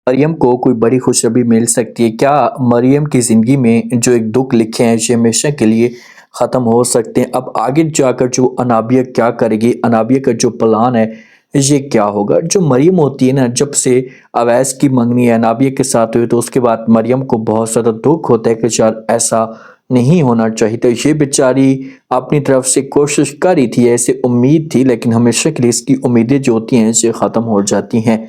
मरियम को कोई बड़ी खुशखबरी मिल सकती है। क्या मरियम की ज़िंदगी में जो एक दुख लिखे हैं ये हमेशा के लिए ख़त्म हो सकते हैं? अब आगे जाकर जो अनाबिया क्या करेगी, अनाबिया का जो प्लान है ये क्या होगा? जो मरियम होती है ना, जब से अवैस की मंगनी अनाबिया के साथ हुई तो उसके बाद मरियम को बहुत ज़्यादा दुख होता है कि शायद ऐसा नहीं होना चाहिए। तो ये बेचारी अपनी तरफ से कोशिश कर रही थी, ऐसे उम्मीद थी, लेकिन हमेशा के लिए इसकी उम्मीदें जो होती हैं ये ख़त्म हो जाती हैं।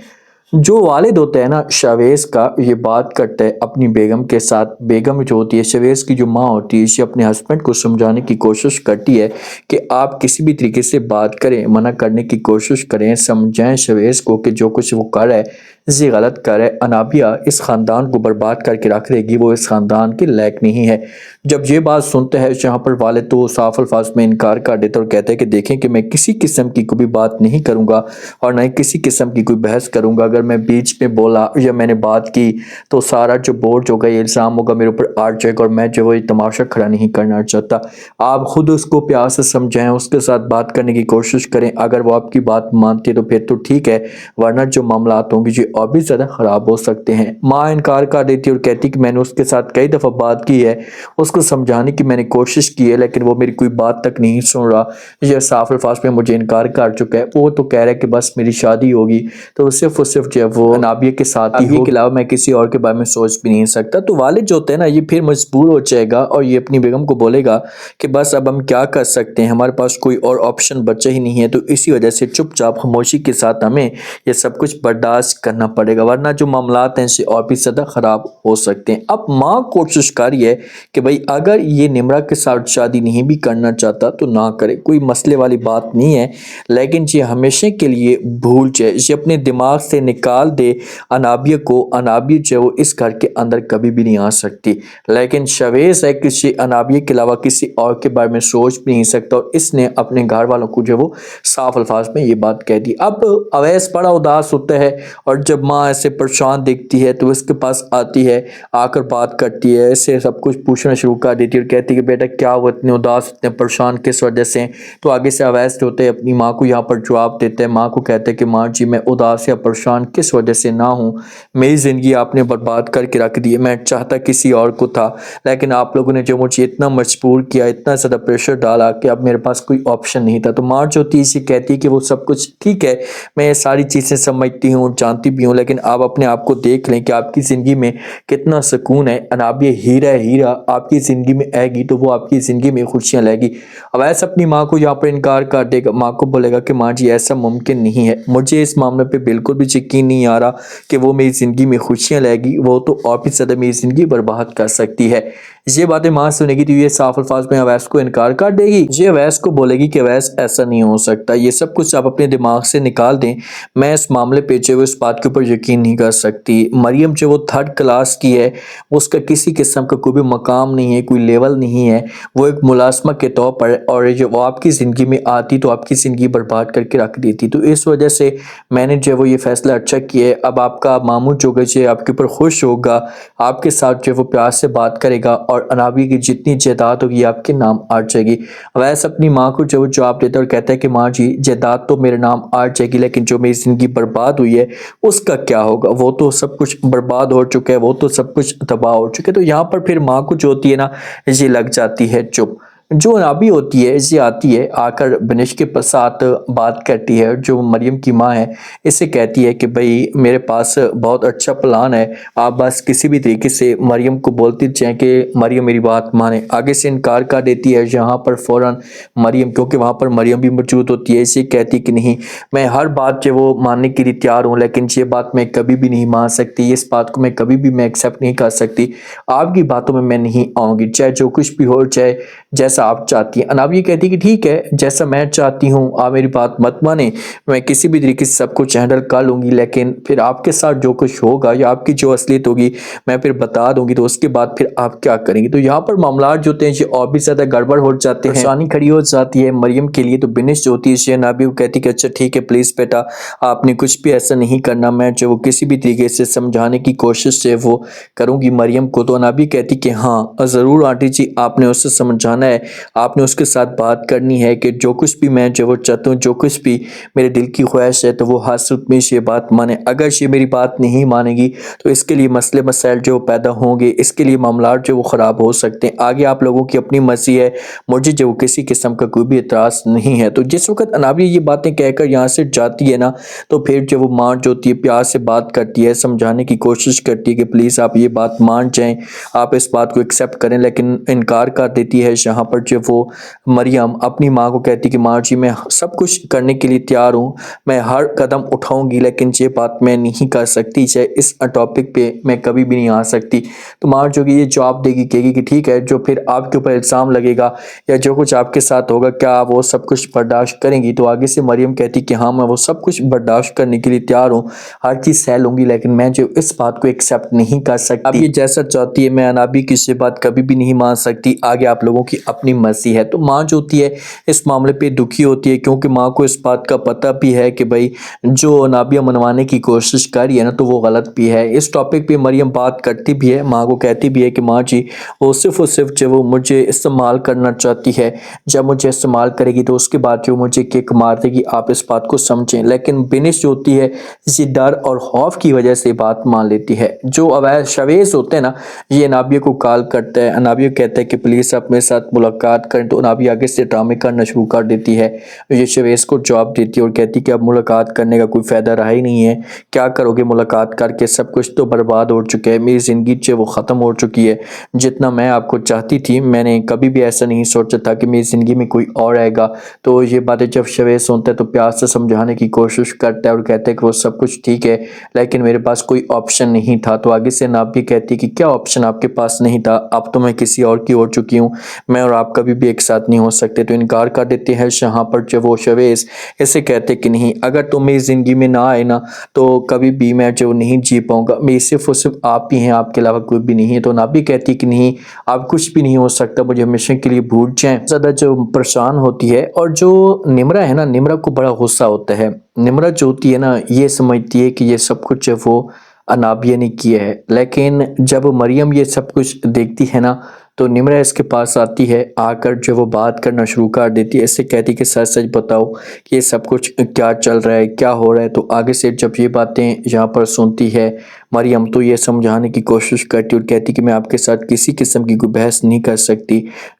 जो वालिद होता है ना शवेज़ का, ये बात करता है अपनी बेगम के साथ। बेगम जो होती है, शवेज़ की जो माँ होती है, इसे अपने हस्बैंड को समझाने की कोशिश करती है कि आप किसी भी तरीके से बात करें, मना करने की कोशिश करें, समझाएं शवेज़ को कि जो कुछ वो कर रहा है ये गलत कर रहा है। अनाबिया इस ख़ानदान को बर्बाद करके रख देगी, वो इस ख़ानदान के लायक नहीं है। जब ये बात सुनते हैं जहाँ पर वालिद, तो साफ अल्फाज में इनकार कर देते और कहते हैं कि देखें कि मैं किसी किस्म की कोई बात नहीं करूँगा और ना ही किसी किस्म की कोई बहस करूँगा। अगर मैं बीच में बोला या मैंने बात की तो सारा जो बोझ होगा, ये इल्ज़ाम होगा मेरे ऊपर आ जाएगा और मैं जो है ये तमाशा खड़ा नहीं करना चाहता। आप खुद उसको प्यार से समझाएं, उसके साथ बात करने की कोशिश करें। अगर वो आपकी बात मानती है तो फिर तो ठीक है, वरना जो मामलात होंगे ये और भी ज़्यादा ख़राब हो सकते हैं। माँ इनकार कर देती है और कहती कि मैंने उसके साथ कई दफ़ा बात की है, उसको समझाने की मैंने कोशिश की है, लेकिन वो मेरी कोई बात तक नहीं सुन रहा। यह साफ अल्फाज में मुझे इनकार कर चुका है। वो तो कह रहा है कि बस मेरी शादी होगी तो सिर्फ और सिर्फ जो है वो नाबिया के साथ ही हो, के अलावा मैं किसी और के बारे में सोच भी नहीं सकता। तो वालिद जो होते हैं ना, ये फिर मजबूर हो जाएगा और ये अपनी बेगम को बोलेगा कि बस अब हम क्या कर सकते हैं, हमारे पास कोई और ऑप्शन बचा ही नहीं है। तो इसी वजह से चुपचाप खामोशी के साथ हमें ये सब कुछ बर्दाश्त करना पड़ेगा, वरना जो मामलात हैं इनसे और भी ज़्यादा ख़राब हो सकते हैं। अब माँ कोशिश कर रही है कि भाई अगर ये निमरा के साथ शादी नहीं भी करना चाहता तो ना करे, कोई मसले वाली बात नहीं है, लेकिन ये हमेशा के लिए भूल जाए, ये अपने दिमाग से निकाल दे अनाबिया को। अनाबिया जो है वो इस घर के अंदर कभी भी नहीं आ सकती। लेकिन शवेज़ है किसी अनाबिया के अलावा किसी और के बारे में सोच भी नहीं सकता और इसने अपने घर वालों को जो वो साफ अल्फाज में ये बात कह दी। अब अवैस बड़ा उदास होता है और जब माँ ऐसे परेशान दिखती है तो इसके पास आती है, आकर बात करती है, इससे सब कुछ पूछना शुरू कर देती है और कहती है कि बेटा क्या हुआ, इतने उदास, इतने परेशान किस वजह से? तो आगे से अवैस जो होते हैं अपनी माँ को यहाँ पर जवाब देते हैं। माँ को कहते हैं कि माँ जी, मैं उदास या परेशान किस वजह से ना हूँ, मेरी ज़िंदगी आपने बर्बाद करके रख दी है। मैं चाहता किसी और को था, लेकिन आप लोगों ने जो मुझे इतना मजबूर किया, इतना ज़्यादा प्रेशर डाला कि अब मेरे पास कोई ऑप्शन नहीं था। तो माँ जो होती है इसे कहती है कि वो सब कुछ ठीक है, मैं ये सारी चीज़ें समझती हूँ, जानती भी हूँ, लेकिन आप अपने आप को देख लें कि आपकी ज़िंदगी में कितना सुकून है। अनाबिया हीरा है, हीरा आपकी ज़िंदगी में आएगी तो वो आपकी ज़िंदगी में खुशियाँ लाएगी। अवैस अपनी माँ को यहाँ पर इनकार कर देगा, माँ को बोलेगा कि माँ जी ऐसा मुमकिन नहीं है, मुझे इस मामले पे बिल्कुल भी यकीन नहीं आ रहा कि वो मेरी ज़िंदगी में खुशियाँ लाएगी, वो तो और भी ज़्यादा मेरी ज़िंदगी बर्बाद कर सकती है। ये बातें माँ सुनेगी तो ये साफ अल्फाज में अवैस को इनकार कर देगी। ये अवैस को बोलेगी कि अवैस ऐसा नहीं हो सकता, ये सब कुछ आप अपने दिमाग से निकाल दें, मैं इस मामले पे जो है इस बात के ऊपर यकीन नहीं कर सकती। मरियम जो वो 3rd क्लास की है, उसका किसी किस्म का कोई भी मकाम नहीं है, कोई लेवल नहीं है, वो एक मुलाजमा के तौर पर, और जो वो आपकी ज़िंदगी में आती तो आपकी ज़िंदगी बर्बाद करके रख देती। तो इस वजह से मैंने जो वो ये फैसला अच्छा किया है। अब आपका मामू जो है आपके ऊपर खुश होगा, आपके साथ जो वो प्यार से बात करेगा और अनाबिया की जितनी जायदाद होगी आपके नाम आ जाएगी। वैसे अपनी माँ को जो जवाब देता है और कहता है कि माँ जी, जायदाद तो मेरे नाम आ जाएगी, लेकिन जो मेरी ज़िंदगी बर्बाद हुई है उसका क्या होगा? वो तो सब कुछ बर्बाद हो चुका है, वो तो सब कुछ तबाह हो चुका है। तो यहाँ पर फिर माँ को जो होती है ना, ये लग जाती है चुप। जो अनाबी होती है ये आती है, आकर बनिश के साथ बात करती है। जो मरियम की माँ है इससे कहती है कि भाई मेरे पास बहुत अच्छा प्लान है, आप बस किसी भी तरीके से मरियम को बोलती जाएं कि मरियम मेरी बात माने। आगे से इनकार कर देती है यहाँ पर फ़ौरन मरियम, क्योंकि वहाँ पर मरियम भी मौजूद होती है। इसे कहती कि नहीं, मैं हर बात जो वो मानने के लिए तैयार हूँ, लेकिन ये बात मैं कभी भी नहीं मान सकती, इस बात को मैं कभी भी मैं एक्सेप्ट नहीं कर सकती, आपकी बातों में मैं नहीं आऊँगी, चाहे जो कुछ भी हो, चाहे जैसा आप चाहती हैं। अनाब ये कहती कि ठीक है, जैसा मैं चाहती हूँ, आप मेरी बात मत माने, मैं किसी भी तरीके से सब कुछ हैंडल कर लूँगी, लेकिन फिर आपके साथ जो कुछ होगा या आपकी जो असलियत होगी मैं फिर बता दूंगी, तो उसके बाद फिर आप क्या करेंगे? तो यहाँ पर मामला जो होते हैं ये और भी ज़्यादा गड़बड़ हो जाते हैं, परेशानी खड़ी हो जाती है मरियम के लिए। तो बिनिश जो होती है अनाबी को कहती कि अच्छा ठीक है, प्लीज़ बेटा आपने कुछ भी ऐसा नहीं करना, मैं जो वो किसी भी तरीके से समझाने की कोशिश है वो करूँगी मरियम को। तो अनाबी कहती कि हाँ ज़रूर आंटी जी, आपने उससे समझाना है आपने उसके साथ बात करनी है कि जो कुछ भी मैं जो वो चाहता हूँ, जो कुछ भी मेरे दिल की ख्वाहिश है, तो वो हर सूरत में ये बात माने। अगर ये मेरी बात नहीं मानेगी तो इसके लिए मसले मसाइल जो पैदा होंगे, इसके लिए मामलात जो वो ख़राब हो सकते हैं। आगे आप लोगों की अपनी मर्जी है, मुझे जो किसी किस्म का कोई भी एतराज़ नहीं है। तो जिस वक्त अनाबिया ये बातें कहकर यहाँ से जाती है ना, तो फिर जो वो माँ जो होती है प्यार से बात करती है, समझाने की कोशिश करती है कि प्लीज़ आप ये बात मान जाएं, आप इस बात को एक्सेप्ट करें, लेकिन इनकार कर देती है। यहाँ पर जो वो मरियम अपनी माँ को कहती कि माँ जी मैं सब कुछ करने के लिए तैयार हूँ, मैं हर कदम उठाऊंगी, लेकिन ये बात मैं नहीं कर सकती, चाहे इस टॉपिक पे मैं कभी भी नहीं आ सकती। तो माँ जो कि ये जवाब देगी, कहेगी कि ठीक है, जो फिर आपके ऊपर इल्ज़ाम लगेगा या जो कुछ आपके साथ होगा, क्या आप वो सब कुछ बर्दाश्त करेंगी? तो आगे से मरियम कहती कि हाँ मैं वो सब कुछ बर्दाश्त करने के लिए तैयार हूँ, हर चीज़ सह लूंगी, लेकिन मैं जो इस बात को एक्सेप्ट नहीं कर सकती। अब ये जैसा चाहती है, मैं अनाबी की ये बात कभी भी नहीं मान सकती। आगे आप लोगों की अपनी मर्जी है। तो माँ जो होती है इस मामले पे दुखी होती है, क्योंकि माँ को इस बात का पता भी है कि भाई जो अनाबिया मनवाने की कोशिश कर रही है ना, तो वो गलत भी है। इस टॉपिक पे मरियम बात करती भी है, माँ को कहती भी है कि माँ जी वो सिर्फ और सिर्फ जो वो मुझे इस्तेमाल करना चाहती है, जब मुझे इस्तेमाल करेगी तो उसके बाद जो मुझे किक मार देगी, आप इस बात को समझें। लेकिन बिनिश जो होती है इसी डर और खौफ की वजह से बात मान लेती है। जो अवैध शवेस होते हैं ना, ये अनाबिया को कॉल करता है, अनाबिया कहता है कि प्लीज़ आप मेरे साथ मुलाकात करें। तो अनाबिया आगे से ड्रामे करना शुरू कर देती है। ये शवेस को जवाब देती है और कहती है कि अब मुलाकात करने का कोई फ़ायदा रहा ही नहीं है, क्या करोगे मुलाकात करके, सब कुछ तो बर्बाद हो चुका है, मेरी ज़िंदगी जो वो ख़त्म हो चुकी है। जितना मैं आपको चाहती थी, मैंने कभी भी ऐसा नहीं सोचा था कि मेरी ज़िंदगी में कोई और आएगा। तो ये बातें जब शवेस सुनता है तो प्यार से समझाने की कोशिश करता है और कहता है कि वो सब कुछ ठीक है, लेकिन मेरे पास कोई ऑप्शन नहीं था। तो आगे से नाबी कहती कि क्या ऑप्शन आपके पास नहीं था, अब तो मैं किसी और की हो चुकी हूँ, मैं और आप कभी भी एक साथ नहीं हो सकते। तो इनकार कर देते हैं। यहाँ पर जो वो शवेस ऐसे कहते कि नहीं, अगर तुम मेरी ज़िंदगी में ना आए ना, तो कभी भी मैं जो नहीं जी पाऊँगा, मेरी सिर्फ और सिर्फ आप ही हैं, आपके अलावा कोई भी नहीं है। तो नाबी कहती कि नहीं, आप कुछ भी नहीं हो सकता, मुझे हमेशा के लिए भूल जाएं। ज़्यादा जो परेशान होती है, और जो निम्रा है ना, निम्रा को बड़ा गुस्सा होता है। निम्रा जो होती है ना, ये समझती है कि ये सब कुछ है वो अनाबिया ने किया है, लेकिन जब मरियम ये सब कुछ देखती है ना, तो निम्रा इसके पास आती है, आकर जो वो बात करना शुरू कर देती है। इससे कहती कि सच सच बताओ कि ये सब कुछ क्या चल रहा है, क्या हो रहा है। तो आगे से जब ये बातें यहाँ पर सुनती है मरियम, तो ये समझाने की कोशिश करती और कहती कि मैं आपके साथ किसी किस्म की कोई बहस नहीं कर सकती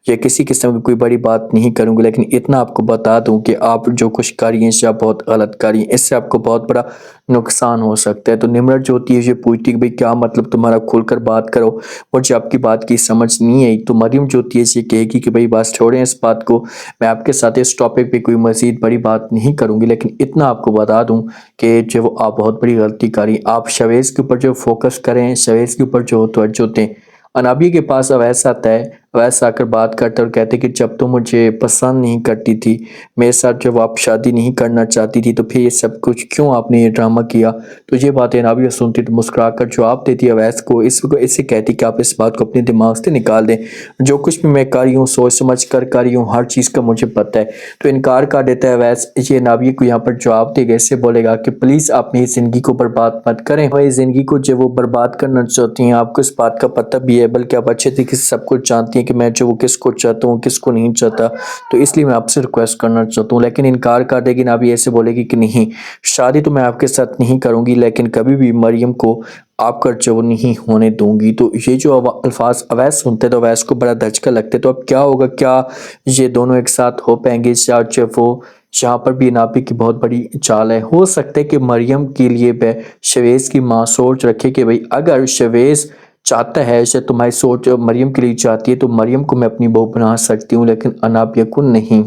या किसी किस्म की कोई बड़ी बात नहीं करूँगी, लेकिन इतना आपको बता दूँ कि आप जो कुछ कर रही हैं आप बहुत गलत कर रही हैं, इससे आपको बहुत बड़ा नुकसान हो सकता है। तो निम्रत जो होती है ये पूछती कि भाई क्या मतलब तुम्हारा, खुलकर बात करो, मुझे आपकी बात की समझ नहीं आई। तो मरियम जो होती है ये कहेगी कि भाई बस छोड़ें इस बात को, मैं आपके साथ इस टॉपिक पे कोई मज़ीद बड़ी बात नहीं करूँगी, लेकिन इतना आपको बता दूँ कि जो आप बहुत बड़ी गलती करी, आप शवेज़ के ऊपर जो फोकस करें, शवेज़ के ऊपर जो तवज्जो दें। अनाबिया के पास अवैस आता है, अवैस आकर बात करते और कहते कि जब तुम मुझे पसंद नहीं करती थी, मेरे साथ जब आप शादी नहीं करना चाहती थी, तो फिर ये सब कुछ क्यों आपने ये ड्रामा किया। तो ये बातें अनाबिया सुनती तो मुस्कुराकर जवाब देती अवैस को, इससे कहती कि आप इस बात को अपने दिमाग से निकाल दें, जो कुछ भी मैं कर रही हूँ सोच समझ कर रही हूँ, हर चीज़ का मुझे पता है। तो इनकार कर देता है अवैस। ये अनाबिया को यहाँ पर जवाब देगा, इससे बोलेगा कि प्लीज़ आप मेरी ज़िंदगी को बर्बाद मत करें, मेरी ज़िंदगी को जो वो बर्बाद करना चाहती हैं, आपको इस बात का पता भी है, बल्कि आप अच्छे तरीके से सब कुछ जानती हैं कि मैं जो वो किसको चाहता हूँ किसको नहीं चाहता। तो इसलिए मैं आपसे रिक्वेस्ट करना चाहता हूँ, लेकिन इनकार कर देगी। ना भी ऐसे बोलेगी कि नहीं, शादी तो मैं आपके साथ नहीं करूँगी, लेकिन कभी भी मरियम को आपका जो नहीं होने दूंगी। तो ये जो अल्फाज अवैस सुनते तो अवैस को बड़ा धचका लगता है। तो अब क्या होगा, क्या ये दोनों एक साथ हो पाएंगे, या वो यहाँ पर भी नापी की बहुत बड़ी चाल है। हो सकता है कि मरियम के लिए शवेज़ की माँ सोच रखे कि भाई अगर शवेज़ चाहता है, शायद तुम्हारी सोच मरियम के लिए चाहती है, तो मरियम को मैं अपनी बहू बना सकती हूँ, लेकिन अनाबिया को नहीं।